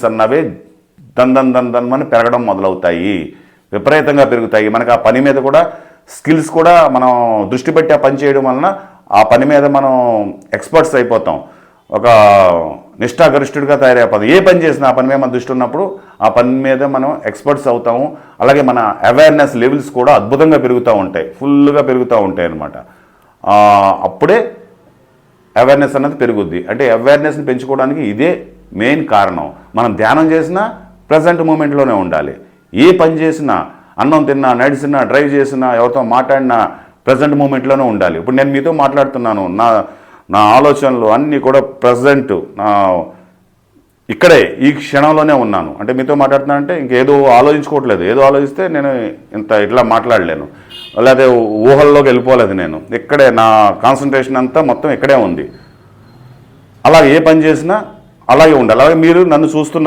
అన్నవే దన్ పెరగడం మొదలవుతాయి, విపరీతంగా పెరుగుతాయి. మనకు ఆ పని మీద కూడా స్కిల్స్ కూడా మనం దృష్టి పెట్టి ఆ పని చేయడం వలన ఆ పని మీద మనం ఎక్స్పర్ట్స్ అయిపోతాం, ఒక నిష్ఠాగరిష్ఠుడిగా తయారైపోతాం. ఏ పని చేసినా ఆ పని మీద మన దృష్టి ఉన్నప్పుడు ఆ పని మీద మనం ఎక్స్పర్ట్స్ అవుతాము. అలాగే మన అవేర్నెస్ లెవెల్స్ కూడా అద్భుతంగా పెరుగుతూ ఉంటాయి, ఫుల్గా పెరుగుతూ ఉంటాయి అన్నమాట. అప్పుడే అవేర్నెస్ అన్నది పెరుగుద్ది. అంటే అవేర్నెస్ని పెంచుకోవడానికి ఇదే మెయిన్ కారణం. మనం ధ్యానం చేసినా ప్రజెంట్ మూమెంట్లోనే ఉండాలి. ఏ పని చేసినా, అన్నం తిన్నా, నడిచినా, డ్రైవ్ చేసినా, ఎవరితో మాట్లాడినా ప్రజెంట్ మూమెంట్లోనే ఉండాలి. ఇప్పుడు నేను మీతో మాట్లాడుతున్నాను, నా ఆలోచనలు అన్నీ కూడా ప్రజెంట్, ఇక్కడే ఈ క్షణంలోనే ఉన్నాను. అంటే మీతో మాట్లాడుతున్నా అంటే ఇంకేదో ఆలోచించుకోవట్లేదు. ఏదో ఆలోచిస్తే నేను ఇట్లా మాట్లాడలేను, లేకపోతే ఊహల్లోకి వెళ్ళిపోలేదు. నేను ఇక్కడే, నా కాన్సన్ట్రేషన్ అంతా మొత్తం ఇక్కడే ఉంది. అలాగే ఏ పని చేసినా అలాగే ఉండాలి. అలాగే మీరు నన్ను చూస్తున్నారు.